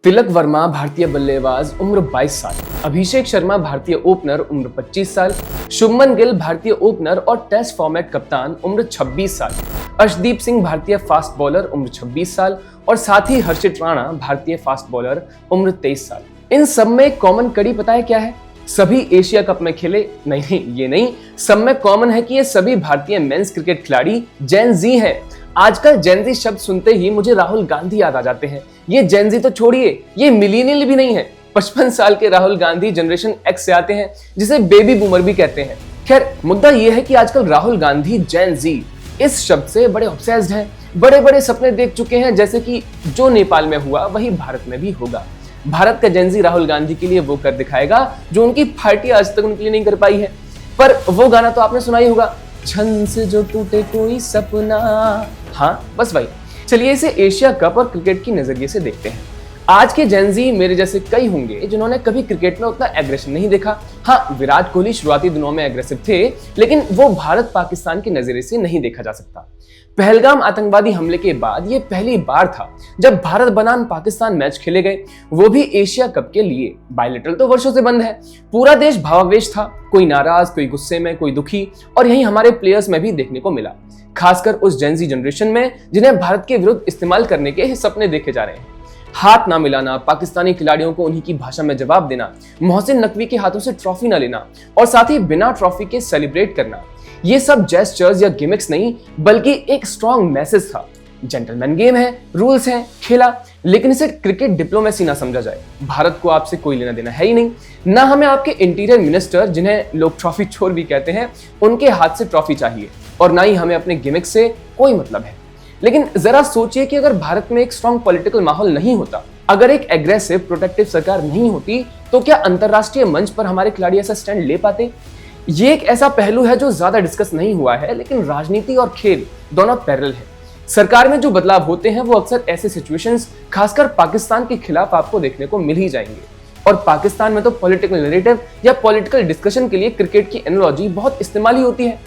तिलक वर्मा भारतीय बल्लेबाज उम्र 22 साल, अभिषेक शर्मा भारतीय ओपनर उम्र 25 साल, शुभमन गिल भारतीय ओपनर और टेस्ट फॉर्मेट कप्तान उम्र 26 साल, अर्शदीप सिंह भारतीय फास्ट बॉलर उम्र 26 साल और साथ ही हर्षित राणा भारतीय फास्ट बॉलर उम्र 23 साल। इन सब में एक कॉमन कड़ी पता है क्या है? सभी एशिया कप में खेले नहीं, ये नहीं, सब में कॉमन है कि ये सभी भारतीय मेंस क्रिकेट खिलाड़ी जेन जी हैं। आजकल जेन जी शब्द सुनते ही मुझे राहुल गांधी याद आ जाते हैं। ये जेन जी तो छोड़िए, ये मिलीनियल भी नहीं है। 55 साल के राहुल गांधी जनरेशन एक्स से आते हैं, जिसे बेबी बूमर भी कहते हैं। खैर, मुद्दा ये है कि आजकल राहुल गांधी जेन जी इस शब्द से बड़े ऑब्सेस्ड हैं, बड़े बड़े सपने देख चुके हैं, जैसे कि जो नेपाल में हुआ वही भारत में भी होगा। भारत का जेन जी राहुल गांधी के लिए वो कर दिखाएगा जो उनकी पार्टी आज तक उनके लिए नहीं कर पाई है। पर वो गाना तो आपने सुना ही होगा, छन से जो टूटे कोई सपना। हाँ, बस भाई। चलिए इसे एशिया कप और क्रिकेट की नजरिए से देखते हैं। आज के जेन जी मेरे जैसे कई होंगे जिन्होंने कभी क्रिकेट में उतना एग्रेशन नहीं देखा। हाँ, विराट कोहली शुरुआती दिनों में एग्रेसिव थे, लेकिन वो भारत पाकिस्तान के नजरिए से नहीं देखा जा सकता। पहलगाम आतंकवादी हमले के बाद ये पहली बार था जब भारत बनाम पाकिस्तान मैच खेले गए, वो भी एशिया कप के लिए। बायलैटरल तो वर्षों से बंद है। पूरा देश भावावेश था, कोई नाराज, कोई गुस्से में, कोई दुखी, और यही हमारे प्लेयर्स में भी देखने को मिला, खासकर उस जेन जी जनरेशन में जिन्हें भारत के विरुद्ध इस्तेमाल करने के सपने देखे जा रहे हैं। हाथ ना मिलाना, पाकिस्तानी खिलाड़ियों को उन्हीं की भाषा में जवाब देना, मोहसिन नकवी के हाथों से ट्रॉफी ना लेना और साथ ही बिना ट्रॉफी के सेलिब्रेट करना, ये सब जेस्चर्स या गिमिक्स नहीं बल्कि एक स्ट्रॉन्ग मैसेज था। जेंटलमैन गेम है, रूल्स हैं, खेला, लेकिन इसे क्रिकेट डिप्लोमेसी ना समझा जाए। भारत को आपसे कोई लेना देना है ही नहीं, ना हमें आपके इंटीरियर मिनिस्टर, जिन्हें लोग ट्रॉफी चोर भी कहते हैं, उनके हाथ से ट्रॉफी चाहिए, और ना ही हमें अपने गिमिक से कोई मतलब है। लेकिन जरा सोचिए कि अगर भारत में एक स्ट्रॉन्ग पॉलिटिकल माहौल नहीं होता, अगर एक एग्रेसिव प्रोटेक्टिव सरकार नहीं होती, तो क्या अंतरराष्ट्रीय मंच पर हमारे खिलाड़ी ऐसा स्टैंड ले पाते? ये एक ऐसा पहलू है जो ज्यादा डिस्कस नहीं हुआ है, लेकिन राजनीति और खेल दोनों पैरेलल है। सरकार में जो बदलाव होते हैं वो अक्सर ऐसे सिचुएशंस, खासकर पाकिस्तान के खिलाफ, आपको देखने को मिल ही जाएंगे। और पाकिस्तान में तो पॉलिटिकल नैरेटिव या पॉलिटिकल डिस्कशन के लिए क्रिकेट की एनालॉजी बहुत इस्तेमाली होती है।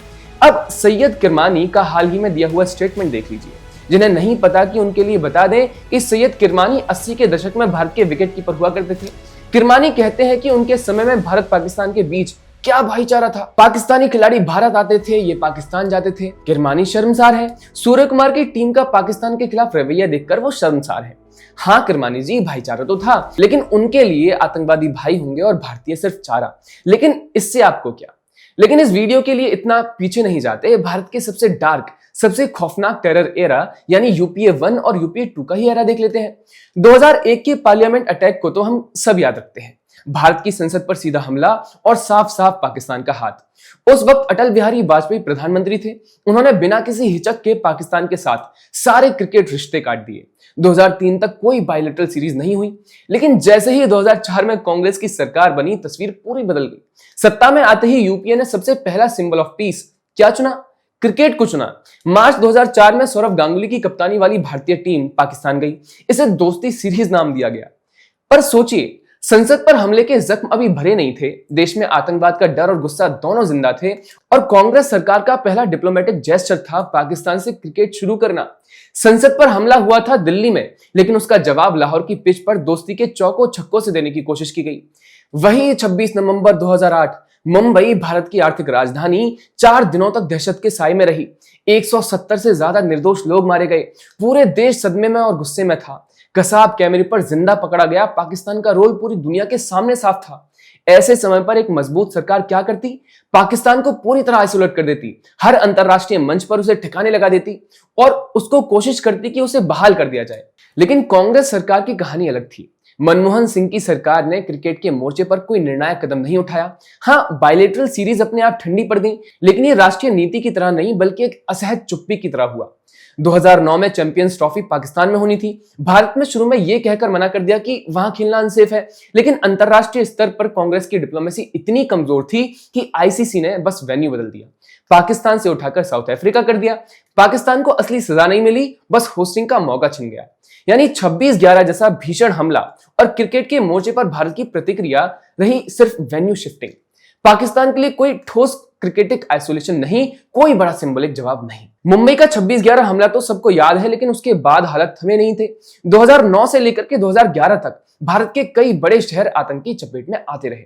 अब सैयद किरमानी का हाल ही में दिया हुआ स्टेटमेंट देख लीजिए। जिन्हें नहीं पता कि उनके लिए बता दें कि सैयद किरमानी 80 के दशक में भारत के विकेट कीपर हुआ करते थे। किरमानी कहते हैं कि उनके समय में भारत पाकिस्तान के बीच क्या भाईचारा था। पाकिस्तानी खिलाड़ी भारत आते थे, ये पाकिस्तान जाते थे। किरमानी शर्मसार है। सूर्य कुमार की टीम का पाकिस्तान के खिलाफ रवैया देखकर वो शर्मसार है। हाँ किरमानी जी, भाईचारा तो था, लेकिन उनके लिए आतंकवादी भाई होंगे और भारतीय सिर्फ चारा। लेकिन इससे आपको क्या? लेकिन इस वीडियो के लिए इतना पीछे नहीं जाते। भारत के सबसे डार्क, सबसे खौफनाक टेरर एरा यानी यूपीए 1 और यूपीए 2 का ही एरा देख लेते हैं। 2001 के पार्लियामेंट अटैक को तो हम सब याद रखते हैं। भारत की संसद पर सीधा हमला और साफ साफ पाकिस्तान का हाथ। उस वक्त अटल बिहारी वाजपेयी प्रधानमंत्री थे। उन्होंने बिना किसी हिचक के पाकिस्तान के साथ सारे क्रिकेट रिश्ते काट दिए। 2003 तक कोई बायलैटरल सीरीज नहीं हुई, लेकिन जैसे ही 2004 में कांग्रेस की सरकार बनी, तस्वीर पूरी बदल गई। सत्ता में आते ही यूपीए ने सबसे पहला सिंबल ऑफ पीस क्या चुना? क्रिकेट को चुना। मार्च 2004 में सौरव गांगुली की कप्तानी वाली भारतीय टीम पाकिस्तान गई। इसे दोस्ती सीरीज नाम दिया गया। पर सोचिए, संसद पर हमले के जख्म अभी भरे नहीं थे, देश में आतंकवाद का डर और गुस्सा दोनों जिंदा थे, और कांग्रेस सरकार का पहला डिप्लोमेटिक जेस्चर था पाकिस्तान से क्रिकेट शुरू करना। संसद पर हमला हुआ था दिल्ली में, लेकिन उसका जवाब लाहौर की पिच पर दोस्ती के चौकों छक्कों से देने की कोशिश की गई। वहीं 26 नवंबर 2008 मुंबई, भारत की आर्थिक राजधानी, 4 दिनों तक दहशत के साए में रही। 170 से ज्यादा निर्दोष लोग मारे गए। पूरे देश सदमे में और गुस्से में था। कसाब कैमरे पर जिंदा पकड़ा गया। पाकिस्तान का रोल पूरी दुनिया के सामने साफ था। ऐसे समय पर एक मजबूत सरकार क्या करती? पाकिस्तान को पूरी तरह आइसोलेट कर देती, हर अंतरराष्ट्रीय मंच पर उसे ठिकाने लगा देती और उसको कोशिश करती कि उसे बहाल कर दिया जाए। लेकिन कांग्रेस सरकार की कहानी अलग थी। मनमोहन सिंह की सरकार ने क्रिकेट के मोर्चे पर कोई निर्णायक कदम नहीं उठाया। हाँ, बायलैटरल सीरीज अपने आप ठंडी पड़ गई, लेकिन ये राष्ट्रीय नीति की तरह नहीं बल्कि एक असहज चुप्पी की तरह हुआ। 2009 में चैंपियंस ट्रॉफी पाकिस्तान में होनी थी। भारत में शुरू में यह कहकर मना कर दिया कि वहां खेलना अनसेफ है, लेकिन अंतरराष्ट्रीय स्तर पर कांग्रेस की डिप्लोमेसी इतनी कमजोर थी कि आईसीसी ने बस वेन्यू बदल दिया। पाकिस्तान से उठाकर साउथ अफ्रीका कर दिया। पाकिस्तान को असली सजा नहीं मिली, बस होस्टिंग का मौका छिन गया। यानी 26/11 जैसा भीषण हमला और क्रिकेट के मोर्चे पर भारत की प्रतिक्रिया रही सिर्फ वेन्यू शिफ्टिंग। पाकिस्तान के लिए कोई ठोस क्रिकेटिक आइसोलेशन नहीं, कोई बड़ा सिंबॉलिक जवाब नहीं। मुंबई का 26/11 हमला तो सबको याद है, लेकिन उसके बाद हालत थमे नहीं थे। 2009 से लेकर के 2011 तक भारत के कई बड़े शहर आतंकी चपेट में आते रहे।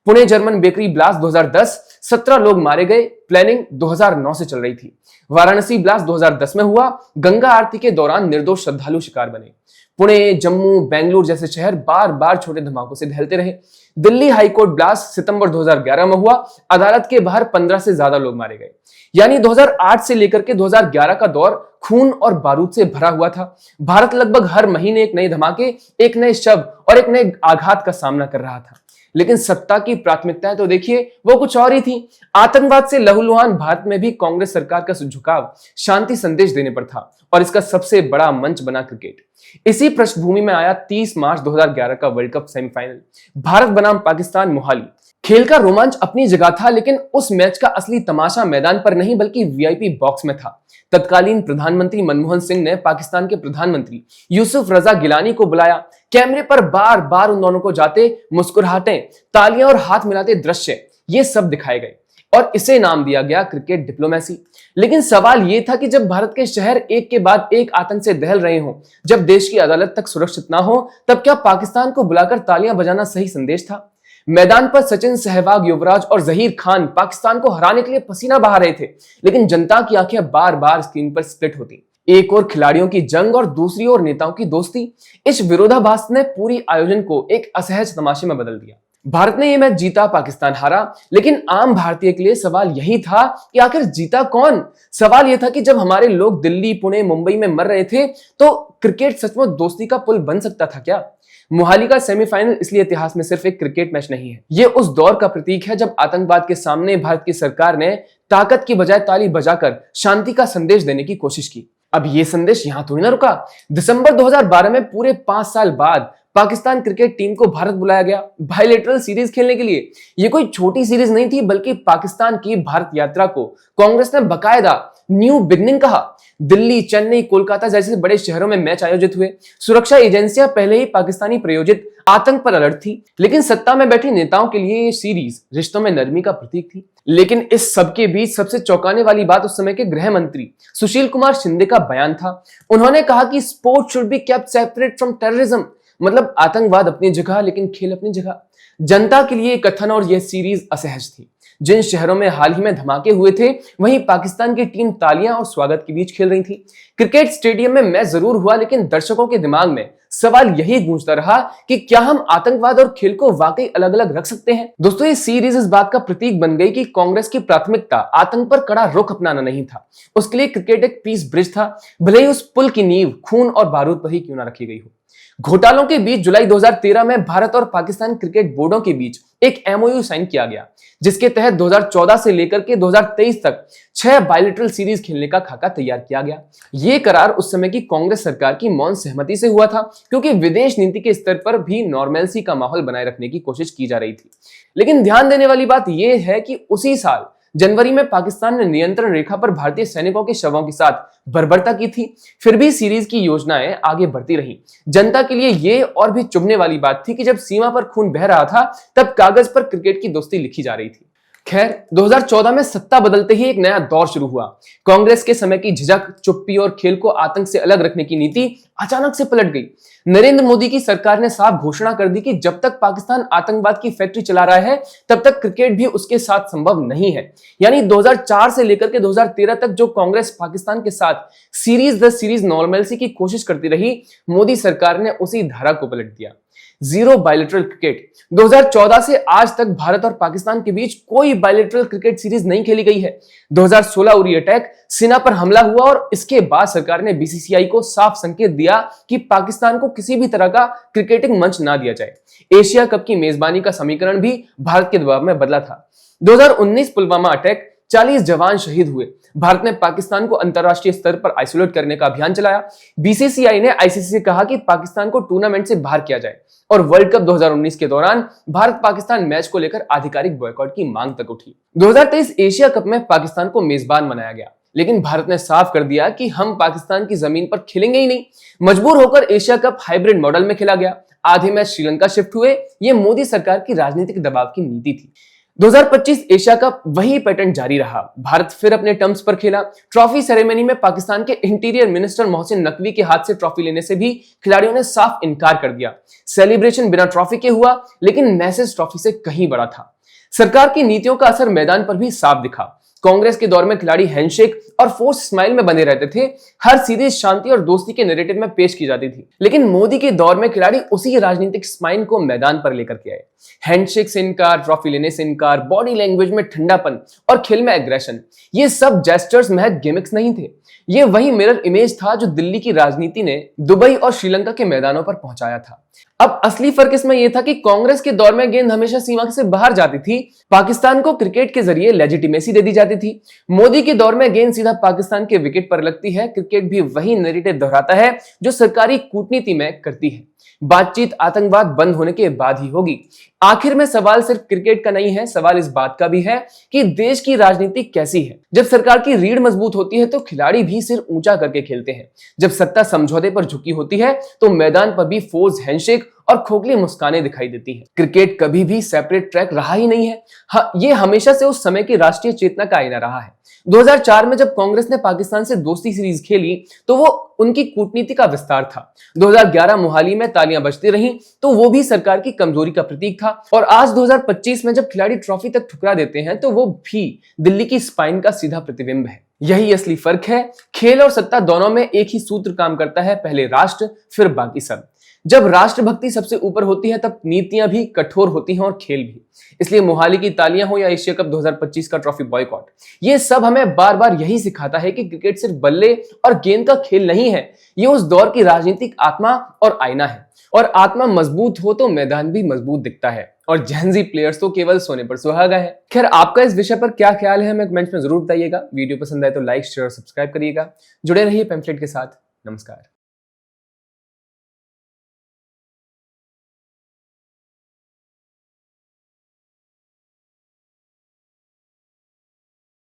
पुणे जर्मन बेकरी ब्लास्ट 2010, 17 लोग मारे गए। प्लानिंग 2009 से चल रही थी। वाराणसी ब्लास्ट 2010 में हुआ। गंगा आरती के दौरान निर्दोष श्रद्धालु शिकार बने। पुणे, जम्मू, बेंगलुरु जैसे शहर बार बार छोटे धमाकों से दहलते रहे। दिल्ली हाईकोर्ट ब्लास्ट सितंबर 2011 में हुआ। अदालत के बाहर 15 से ज्यादा लोग मारे गए। यानी 2008 से लेकर के 2011 का दौर खून और बारूद से भरा हुआ था। भारत लगभग हर महीने एक नए धमाके, एक नए शव और एक नए आघात का सामना कर रहा था। लेकिन सत्ता की प्राथमिकताएं तो देखिए वो कुछ और ही थी। आतंकवाद से लहूलुहान भारत में भी कांग्रेस सरकार का झुकाव शांति संदेश देने पर था, और इसका सबसे बड़ा मंच बना क्रिकेट। इसी पृष्ठभूमि में आया 30 मार्च 2011 का वर्ल्ड कप सेमीफाइनल, भारत बनाम पाकिस्तान मोहाली। खेल का रोमांच अपनी जगह था, लेकिन उस मैच का असली तमाशा मैदान पर नहीं बल्कि वीआईपी बॉक्स में था। तत्कालीन प्रधानमंत्री मनमोहन सिंह ने पाकिस्तान के प्रधानमंत्री यूसुफ रजा गिलानी को बुलाया। कैमरे पर बार बार उन दोनों को जाते मुस्कुराहटें, तालियां और हाथ मिलाते दृश्य ये सब दिखाए गए, और इसे नाम दिया गया क्रिकेट डिप्लोमेसी। लेकिन सवाल यह था कि जब भारत के शहर एक के बाद एक आतंक से दहल रहे हों, जब देश की अदालत तक सुरक्षित ना हो, तब क्या पाकिस्तान को बुलाकर तालियां बजाना सही संदेश था? मैदान पर सचिन, सहवाग, युवराज और जहीर खान पाकिस्तान को हराने के लिए पसीना बहा रहे थे, लेकिन जनता की आंखें बार बार स्क्रीन पर स्प्लिट होती। एक और खिलाड़ियों की जंग और दूसरी ओर नेताओं की दोस्ती। इस विरोधाभास ने पूरी आयोजन को एक असहज तमाशे में बदल दिया। भारत ने यह मैच जीता, पाकिस्तान हारा, लेकिन आम भारतीय के लिए सवाल यही था कि आखिर जीता कौन? सवाल यह था कि जब हमारे लोग दिल्ली, पुणे, मुंबई में मर रहे थे, तो क्रिकेट सचमुच दोस्ती का पुल बन सकता था क्या? मोहाली का सेमीफाइनल इसलिए इतिहास में सिर्फ एक क्रिकेट मैच नहीं है, ये उस दौर का प्रतीक है जब आतंकवाद के सामने भारत की सरकार ने ताकत की बजाय ताली बजाकर शांति का संदेश देने की कोशिश की। अब ये संदेश यहां थोड़ी ना रुका। दिसंबर 2012 में पूरे 5 साल बाद पाकिस्तान क्रिकेट टीम को भारत बुलाया गया बायलैटरल सीरीज खेलने के लिए। ये कोई छोटी सीरीज नहीं थी, बल्कि पाकिस्तान की भारत यात्रा को कांग्रेस ने बकायदा न्यू बिगनिंग कहा। दिल्ली, चेन्नई, कोलकाता जैसे बड़े शहरों में मैच आयोजित हुए। सुरक्षा एजेंसियां पहले ही पाकिस्तानी प्रायोजित आतंक पर अलर्ट थी, लेकिन सत्ता में बैठे नेताओं के लिए ये सीरीज रिश्तों में नरमी का प्रतीक थी। लेकिन इस सबके बीच सबसे चौंकाने वाली बात उस समय के गृह मंत्री सुशील कुमार शिंदे का बयान था। उन्होंने कहा कि sport should be kept separate from terrorism, मतलब आतंकवाद अपनी जगह लेकिन खेल अपनी जगह। जनता के लिए कथन और यह सीरीज असहज थी। जिन शहरों में हाल ही में धमाके हुए थे, वहीं पाकिस्तान की टीम तालियां और स्वागत के बीच खेल रही थी। क्रिकेट स्टेडियम में मैच जरूर हुआ, लेकिन दर्शकों के दिमाग में सवाल यही गूंजता रहा कि क्या हम आतंकवाद और खेल को वाकई अलग अलग रख सकते हैं? दोस्तों, ये सीरीज इस बात का प्रतीक बन गई कि कांग्रेस की प्राथमिकता आतंक पर कड़ा रुख अपनाना नहीं था। उसके लिए क्रिकेट एक पीस ब्रिज था, भले ही उस पुल की नींव खून और बारूद पर ही क्यों ना रखी गई हो। घोटालों के बीच जुलाई 2013 में भारत और पाकिस्तान क्रिकेट बोर्डों के बीच एक एमओयू साइन किया गया, जिसके तहत 2014 से लेकर के 2023 तक 6 बायलैटरल सीरीज खेलने का खाका तैयार किया गया। यह करार उस समय की कांग्रेस सरकार की मौन सहमति से हुआ था, क्योंकि विदेश नीति के स्तर पर भी नॉर्मलसी का माहौल बनाए रखने की कोशिश की जा रही थी। लेकिन ध्यान देने वाली बात यह है कि उसी साल जनवरी में पाकिस्तान ने नियंत्रण रेखा पर भारतीय सैनिकों के शवों के साथ बर्बरता की थी। फिर भी सीरीज की योजनाएं आगे बढ़ती रही। जनता के लिए यह और भी चुभने वाली बात थी कि जब सीमा पर खून बह रहा था, तब कागज पर क्रिकेट की दोस्ती लिखी जा रही थी। खैर, 2014 में सत्ता बदलते ही एक नया दौर शुरू हुआ। कांग्रेस के समय की झिझक, चुप्पी और खेल को आतंक से अलग रखने की नीति अचानक से पलट गई। नरेंद्र मोदी की सरकार ने साफ घोषणा कर दी कि जब तक पाकिस्तान आतंकवाद की फैक्ट्री चला रहा है, तब तक क्रिकेट भी उसके साथ संभव नहीं है। यानी 2004 से लेकर के 2013 तक जो कांग्रेस पाकिस्तान के साथ सीरीज द सीरीज नॉर्मलसी की कोशिश करती रही, मोदी सरकार ने उसी धारा को पलट दिया। Zero bilateral cricket. 2014 से आज तक भारत और पाकिस्तान के बीच कोई बायलैटरल क्रिकेट सीरीज नहीं खेली गई है। 2016 उरी अटैक, सेना पर हमला हुआ और इसके बाद सरकार ने बीसीसीआई को साफ संकेत दिया कि पाकिस्तान को किसी भी तरह का क्रिकेटिंग मंच ना दिया जाए। एशिया कप की मेजबानी का समीकरण भी भारत के दबाव में बदला था। 2019 पुलवामा अटैक, 40 जवान शहीद हुए। भारत ने पाकिस्तान को अंतरराष्ट्रीय स्तर पर आइसोलेट करने का अभियान चलाया। बीसीसीआई ने आईसीसी से कहा कि पाकिस्तान को टूर्नामेंट से बाहर किया जाए, और वर्ल्ड कप 2019 के दौरान भारत पाकिस्तान मैच को लेकर आधिकारिक बॉयकॉट की मांग तक उठी। 2023 एशिया कप में पाकिस्तान को मेजबान बनाया गया, लेकिन भारत ने साफ कर दिया कि हम पाकिस्तान की जमीन पर खेलेंगे ही नहीं। मजबूर होकर एशिया कप हाइब्रिड मॉडल में खेला गया। आधे मैच श्रीलंका शिफ्ट हुए। यह मोदी सरकार की राजनीतिक दबाव की नीति थी। 2025 एशिया कप वही पैटर्न जारी रहा। भारत फिर अपने टर्म्स पर खेला। ट्रॉफी सेरेमनी में पाकिस्तान के इंटीरियर मिनिस्टर मोहसिन नकवी के हाथ से ट्रॉफी लेने से भी खिलाड़ियों ने साफ इनकार कर दिया। सेलिब्रेशन बिना ट्रॉफी के हुआ, लेकिन मैसेज ट्रॉफी से कहीं बड़ा था। सरकार की नीतियों का असर मैदान पर भी साफ दिखा। कांग्रेस के दौर में खिलाड़ी हैंडशेक और फोर्स स्माइल में बने रहते थे। हर सीरीज शांति और दोस्ती के नैरेटिव में पेश की जाती थी। लेकिन मोदी के दौर में खिलाड़ी उसी राजनीतिक स्माइल को मैदान पर लेकर के आए। हैंडशेक से इनकार, ट्रॉफी लेने से इनकार, बॉडी लैंग्वेज में ठंडापन और खेल में एग्रेशन, ये सब जेस्चर्स महज गिमिक्स नहीं थे। ये वही मिरर इमेज था जो दिल्ली की राजनीति ने दुबई और श्रीलंका के मैदानों पर पहुंचाया था। अब असली फर्क इसमें यह था कि कांग्रेस के दौर में गेंद हमेशा सीमा से बाहर जाती थी। पाकिस्तान को क्रिकेट के जरिए लेजिटिमेसी दे दी जाती थी। मोदी के दौर में गेंद सीधा पाकिस्तान के विकेट पर लगती है। क्रिकेट भी वही नैरेटिव दोहराता है जो सरकारी कूटनीति में करती है। बातचीत आतंकवाद बंद होने के बाद ही होगी। आखिर में सवाल सिर्फ क्रिकेट का नहीं है, सवाल इस बात का भी है कि देश की राजनीति कैसी है। जब सरकार की रीढ़ मजबूत होती है तो खिलाड़ी भी सिर ऊंचा करके खेलते हैं। जब सत्ता समझौते पर झुकी होती है तो मैदान पर भी फोर्स हैंडशेक और खोखली मुस्कानें दिखाई देती हैं। क्रिकेट कभी भी सेपरेट ट्रैक रहा ही नहीं है। ये हमेशा से उस समय की राष्ट्रीय चेतना का आईना रहा है। 2004 में जब कांग्रेस ने पाकिस्तान से दोस्ती सीरीज खेली तो वो उनकी कूटनीति का विस्तार था। 2011 मोहाली में तालियां बजती रहीं तो वो भी सरकार की कमजोरी का प्रतीक था। और आज 2025 में जब खिलाड़ी ट्रॉफी तक ठुकरा देते हैं तो वो भी दिल्ली की स्पाइन का सीधा प्रतिबिंब है। यही असली फर्क है। खेल और सत्ता दोनों में एक ही सूत्र काम करता है, पहले राष्ट्र फिर बाकी सब। जब राष्ट्रभक्ति सबसे ऊपर होती है तब नीतियां भी कठोर होती हैं और खेल भी। इसलिए मोहाली की तालियां हो या एशिया कप 2025 का ट्रॉफी बॉयकॉट, ये सब हमें बार बार यही सिखाता है कि क्रिकेट सिर्फ बल्ले और गेंद का खेल नहीं है। ये उस दौर की राजनीतिक आत्मा और आईना है। और आत्मा मजबूत हो तो मैदान भी मजबूत दिखता है। और जेनजी प्लेयर्स तो केवल सोने पर सुहागा है। खैर, आपका इस विषय पर क्या ख्याल है हमें कमेंट्स में जरूर बताइएगा। वीडियो पसंद आए तो लाइक, शेयर और सब्सक्राइब करिएगा। जुड़े रहिए पैम्फलेट के साथ। नमस्कार।